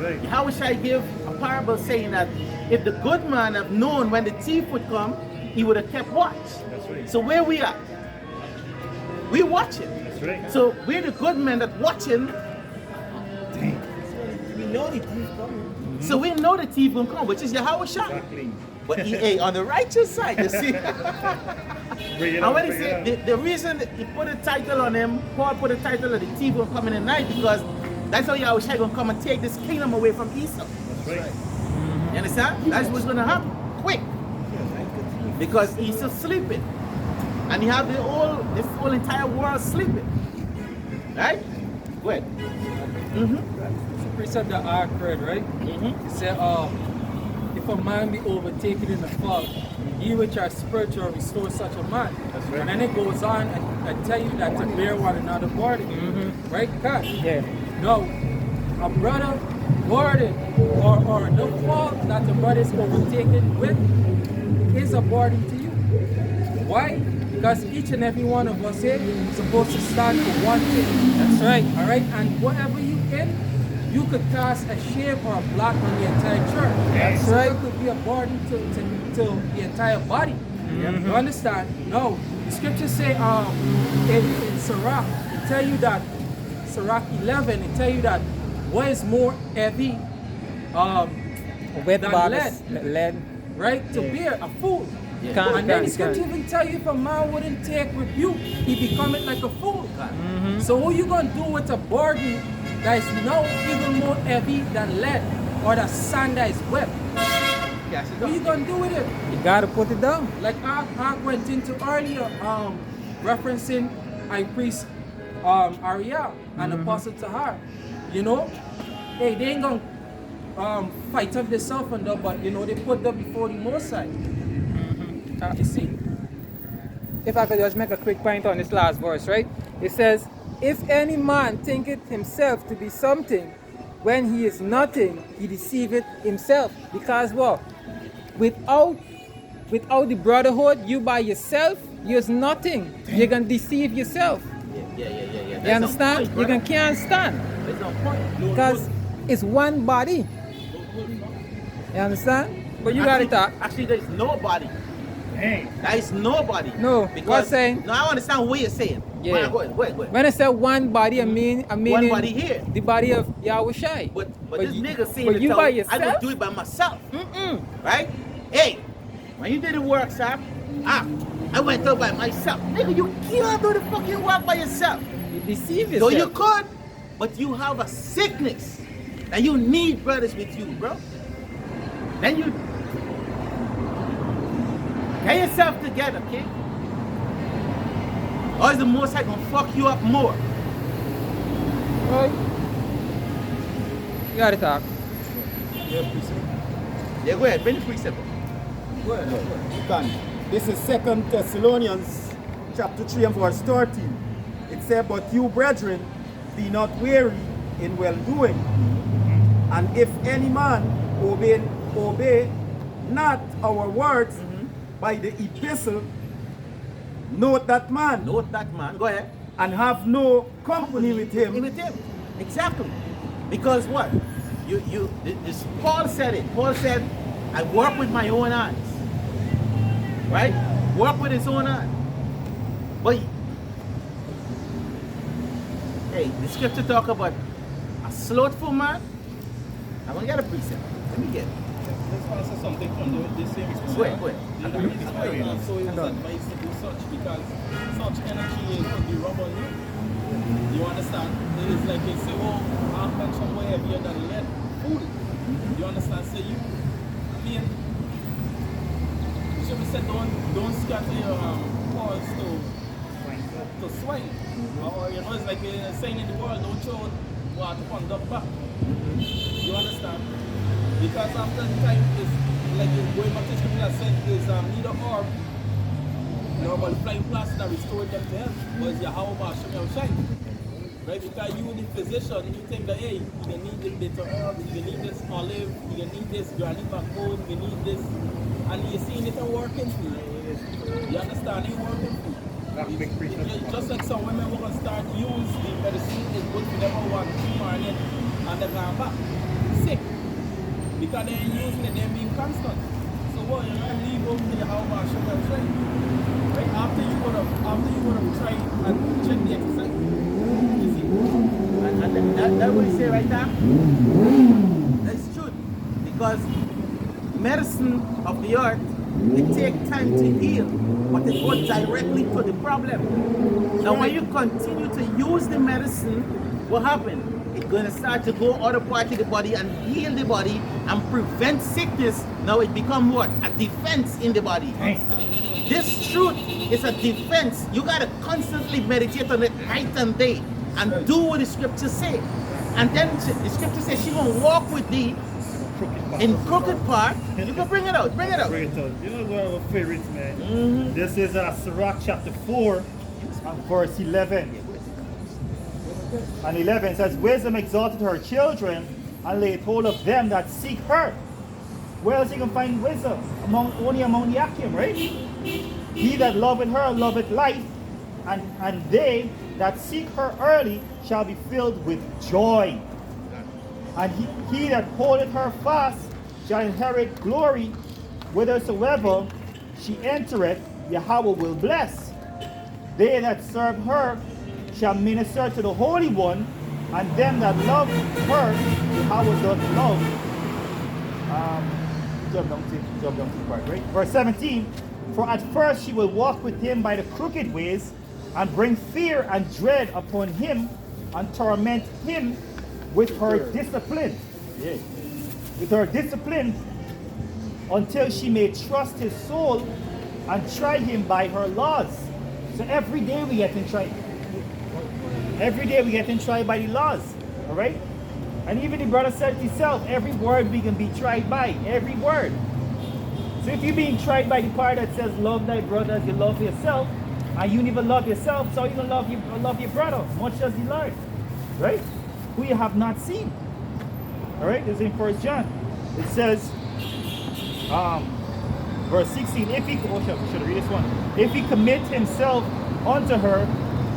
right. Yahushua give a parable saying that if the good man have known when the thief would come, he would have kept watch. That's right. So where we at? We watching. That's right. So we're the good men that watching. Dang. We know the thief coming. So we know the thief will come, which is Yahushua. Exactly. But he on the righteous side, you see. Bring it And when up, he bring it said the reason that he put a title on him, Paul put a title of the thief will come in the night, because that's how Yahushua gonna come and take this kingdom away from Esau. up. That's right. You understand? That's what's gonna happen. Quick. Because Esau's sleeping. And you have this whole entire world sleeping. Right? Go ahead. So precept that I read, right? It said, if a man be overtaken in the fault, ye which are spiritual restore such a man. That's right. And then it goes on and tell you that to bear one another burden. Right? God? Yeah. No. A brother burden or the fault that the brother is overtaken with is a burden to you. Why? Because each and every one of us here is supposed to stand for one thing. That's right. All right? And whatever you in, you could cast a shame or a blot on the entire church. Yes. So it could be a burden to the entire body. You understand? No. The scriptures say in Sirach, it tell you that, Sirach 11, it tell you that what is more heavy Wet than box, lead, lead. right? To bear, a fool. Can't- And then the can't- scripture even tell you if a man wouldn't take rebuke, he become it like a fool. So what you gonna do with a burden that is now even more heavy than lead or the sand that is wet? Yes, What you gonna do with it? You gotta put it down. Like I went into earlier, referencing high priest Ariel and Apostle Tahar. You know, hey, they ain't gonna fight up themselves and that, but you know they put them before the Most High. You see? If I could just make a quick point on this last verse, right? It says, if any man thinketh himself to be something, when he is nothing, he deceiveth himself. Because what? Without the brotherhood, you by yourself, you're nothing. You're gonna deceive yourself. Yeah. You understand? You can't stand. There's no point. Because it's one body. You understand? But you gotta talk. Actually, there's nobody. Dang. There is nobody. No, Because what's saying? No, I understand what you're saying. Yeah. Go ahead. When I say one body, I mean One body here. the body of Yahushua. But this nigga saying but to you tell, by I yourself? don't do it by myself. Right? Hey, when you did the work, sir, I went out by myself. Nigga, you can't do the fucking work by yourself. You deceive So yourself. you could, but you have a sickness. And you need brothers with you, bro. Then you get yourself together, kid. Or is the Most High gonna fuck you up more? Right. You gotta talk. Yeah, go ahead, bring the precept. You can. This is 2 Thessalonians chapter 3 and verse 13. It said, but you brethren, be not weary in well-doing. And if any man obey not our words by the epistle, note that man Note that, man. Go ahead. and have no company with him. With him. Exactly. Because what? This Paul said it. Paul said, I work with my own hands. Right? Work with his own hands. But hey, the scripture talk about a slothful man. I'm gonna get a precept. Let me get it. Let's answer something from the same scripture. Go ahead. And the reason why also it was advised to do such because such energy could be rub on you. You understand? It is like they say, oh, I'll mention way heavier than lead. Fool. You understand? So you being should be said don't scatter your paws to swine. Or you know it's like a saying in the world, don't show what to conduct back. You understand? Because after the time is like going back to scripture that said is neither or normal flying plastic that restored them to health was Yahawah Banyamyan. Right? Because you the physician, you think that hey, you need this bitter herb, you need this olive, you need this granny backbone, you need this, and you're seeing it working for you. You understand? It working for you. Just like some women who can start use the medicine is good for them for 1 2 morning and they're going back sick. Because they ain't using it, they're being constant. So what, you know, leave over to Yahawah Shabbat right? Right? After you would have tried and check the exercise. You see? And that what you say right now? That's true. Because medicine of the earth, it takes time to heal, but it goes directly to the problem. Now when you continue to use the medicine, what happens? It's going to start to go other part of the body and heal the body and prevent sickness. Now it becomes what? A defense in the body. This truth is a defense. You got to constantly meditate on it night and day and do what the scriptures say. And then the scripture says she going to walk with thee in crooked path. You can bring it out, bring it out. Bring it out. You know one of our favorites, man. This is Sirach chapter 4 and verse 11. And 11 says, wisdom exalted her children and laid hold of them that seek her. Where else you can find wisdom? Only among the Akim, right? He that loveth her loveth life, and they that seek her early shall be filled with joy. And he that holdeth her fast shall inherit glory. Whithersoever she entereth, Yahweh will bless. They that serve her shall minister to the Holy One, and them that love her, Yahweh doth love. Jump down to the part, right? Verse 17, for at first she will walk with him by the crooked ways, and bring fear and dread upon him, and torment him with her discipline. Yeah. With her discipline, until she may trust his soul and try him by her laws. So every day we get in tried. Every day we get in tried by the laws. Alright? And even the brother said it himself, every word we can be tried by. Every word. So if you're being tried by the part that says love thy brother as you love yourself, and you never love yourself, so you don't love your brother, much as the Lord. Right? Who you have not seen. Alright, this is in 1 John. It says, verse 16, if he, should I read this one? If he commit himself unto her,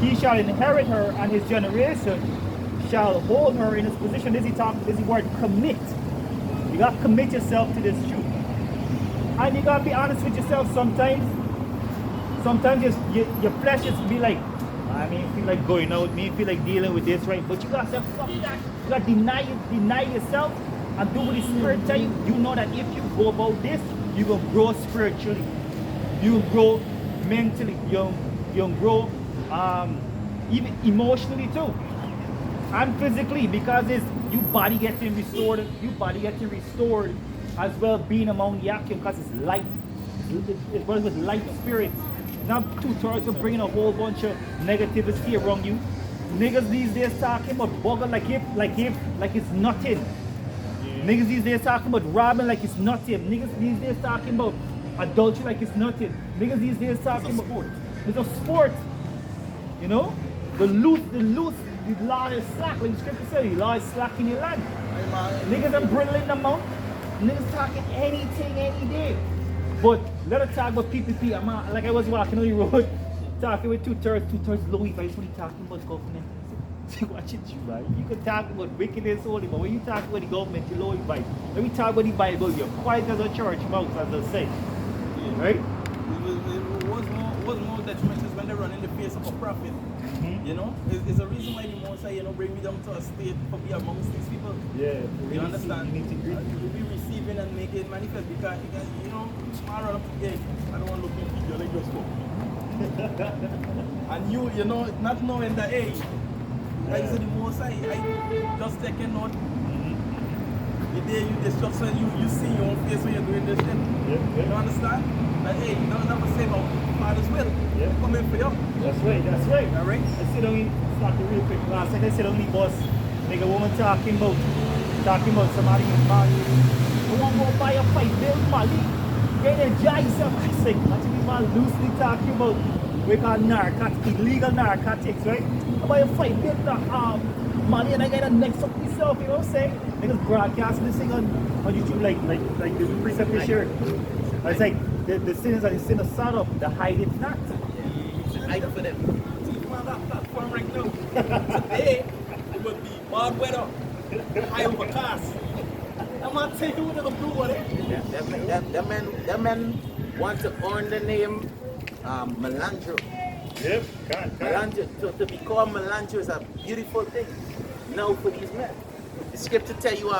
he shall inherit her, and his generation shall hold her in his position. This is the word commit. You got to commit yourself to this truth. And you got to be honest with yourself sometimes. Sometimes your flesh just be like, I mean, feel like going out, me feel like dealing with this, right? But you got to say, fuck that. You got to deny yourself and do what the Spirit tell you. You know that if you go about this, you will grow spiritually. You will grow mentally. You'll grow even emotionally too. And physically, because your body getting restored. Your body getting restored as well, being among the Akim, because it's light. It's with light spirits. Not two-thirds of bringing a whole bunch of negativity around you. Niggas these days talking about bugger like it's nothing. Yeah. Niggas these days talking about robbing like it's nothing. Niggas these days talking about adultery like it's nothing. Niggas these days talking about it's a sport. You know? The law is slack, like the scripture says, the law is slack in your land. Niggas are brittling them out. Niggas talking anything any day. But let us talk about PPP. Like I was walking on the road, talking with two-thirds low advice when you talking about government. See, watch it, right? You can talk about wickedness only, but when you talk about the government, you low advice. When we talk about the Bible, you're quiet as a church mouse, as they say. Yeah. Right? What's more detrimental is when they run in the face of a prophet. You know, it's a reason why the Most High, bring me down to a state for be amongst these people. Yeah, you understand? You need to be receiving and make it manifest because tomorrow I don't want to look into your like just go. And you know, not knowing that like the Most High, I just taking note. The day you destruction, you see your own face when you're doing this shit. Yeah. You understand? But hey, you don't ever say about Father's will. Yeah. Coming for you. That's right. All right. I said only, start the real quick. Last time I said only boss, nigga woman talking about somebody in Mali. I want to go buy a 5 bill Mali. Get a jai yourself. I say, actually man loosely talking about we call narcotics, illegal narcotics, right? I buy a 5 bill Mali and I get a next up myself, you know what I'm saying? Niggas broadcasting this thing on YouTube like the precept shirt. It's like the sinners are the sin of Sodom, the hide it not. Hide for them. See, on that platform right now. Today, it would be bad weather, high overcast. I'm I'm not saying you wouldn't do whatever. That man want to earn the name Melandro. Yep, can't. Melandro, to be called Melandro is a beautiful thing. Now for these men. The scripture tell you,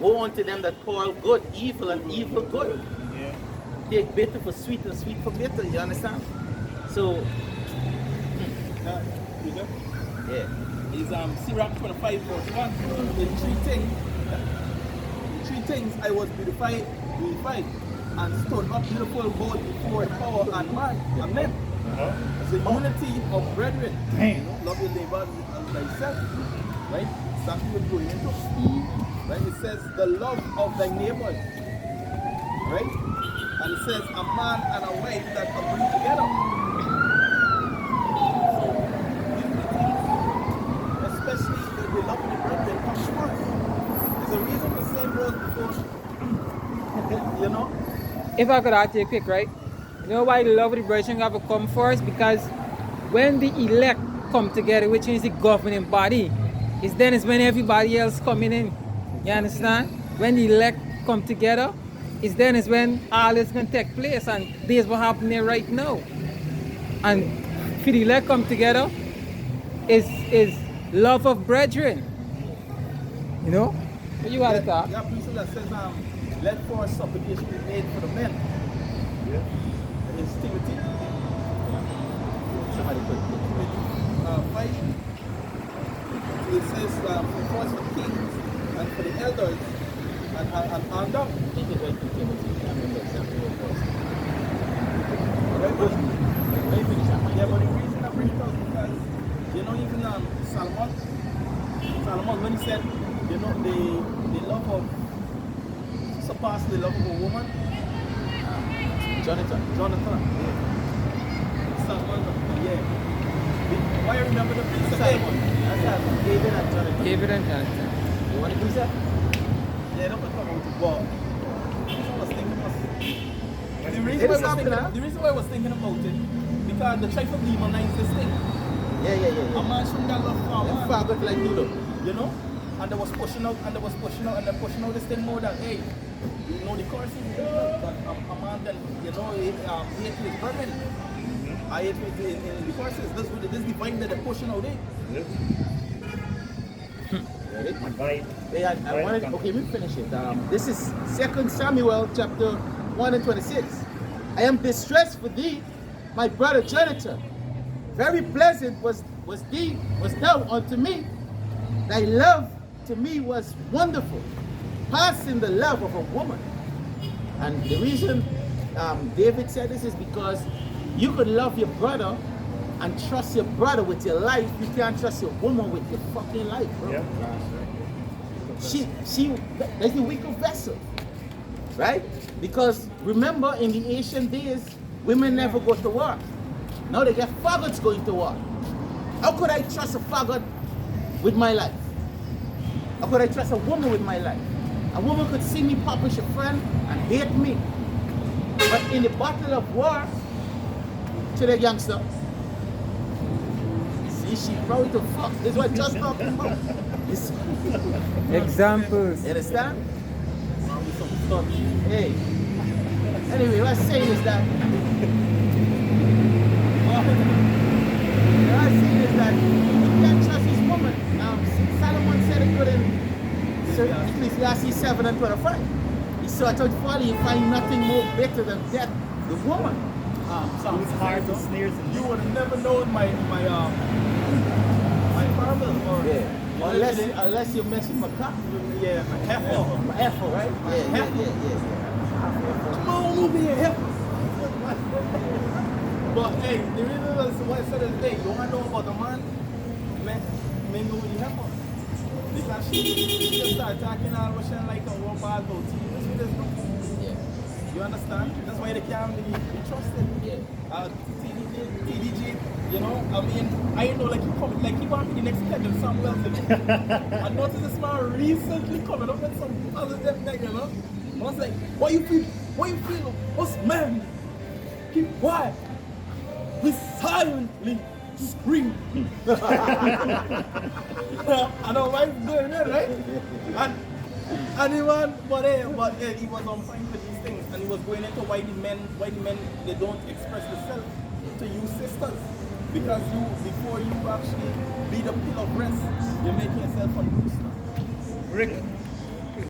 woe unto them that call good evil and evil good. Yeah. Take bitter for sweet and sweet for bitter, you understand? So, You know? yeah. Is Sirach 25 verse 1. In three things I was beautified and stood up beautiful both before power and man and men. The unity of brethren. Damn. You know, love your neighbor as thyself. Right? Something we're going into. Right? It says the love of thy neighbors. Right? And it says a man and a wife that agree together. Especially the love of the brethren comes first. There's a reason the same goes before, you know? If I could add you quick, right? You know why the love of the brethren have to come first? Because when the elect come together, which is the governing body, is when everybody else coming in. You understand? When the elect come together, is when all this can take place, and this is what happening right now. And for the elect come together, is love of brethren. You know? What you want to talk? Yeah, precept that says, let for supplication be made for the men. Yeah. It's Timothy. Somebody put it. Timothy 5. It says, for the kings and for the elders and under. Take it right to Timothy. I remember exactly what it was. Let me finish that. Yeah, but the reason I bring it up is because, you know, even Solomon, when he said, you know, the love of surpass the love of a woman. Jonathan. Yeah. Solomon, yeah. Why I remember the prince of David? That's David and Jonathan. David and Jonathan. You want to do that? Yeah, don't talk about it, but I was thinking about the reason why I was thinking about it, because the tribe of demonize this thing. Yeah. A man shouldn't have love for a man. Father like you, You know? And they was pushing out, and they're pushing out this thing more than, hey, you know, the chorus is that a man that, you know, hate his brethren. I hate in the choruses. This is the vibe that they're pushing out there. Ready? Invite. Yeah, I wanted, okay, we finish it. This is 2 Samuel chapter 1 and 26. I am distressed for thee, my brother Jonathan. Very pleasant was thou unto me. Thy love to me was wonderful, passing the love of a woman. And the reason David said this is because you could love your brother and trust your brother with your life. You can't trust your woman with your fucking life, bro. Yep. That's the weaker vessel, right? Because remember, in the ancient days, women never go to war. Now they get faggots going to war. How could I trust a faggot with my life? How could I trust a woman with my life? A woman could see me pop with a friend and hate me. But in the battle of war, to the gangster, see, she probably to fuck. This is what I'm just talking about. Examples. You understand? Hey. Anyway, what I'm saying is that you can't trust this woman. Solomon said it good in Ecclesiastes 7 and 25. He sought out folly and find nothing more bitter than death, the woman. Whose heart is snares and You would have never known my father or Unless you're messing with my cock. yeah, my heifer. My heifer, right? Yeah. Come on, over here, heifer. But hey, the reason why I said this thing, you want to know about the man? Man, go with the heifer. Because she just start talking all Russian like a robot about TV. That's what it's doing. You understand? That's why they can't be trusted. TDG, you know, I mean, I know like he want to be the next Kevin Samuel. I noticed this man recently coming up with some positive thing, you know. I was like, what you feel? Us men keep quiet. We silently scream. And our wife going there, right? And he was, but he was on point with these things, and he was going into why the men they don't express themselves to you sisters, because before you actually be the pill of rest, you're making yourself a rooster. Rick,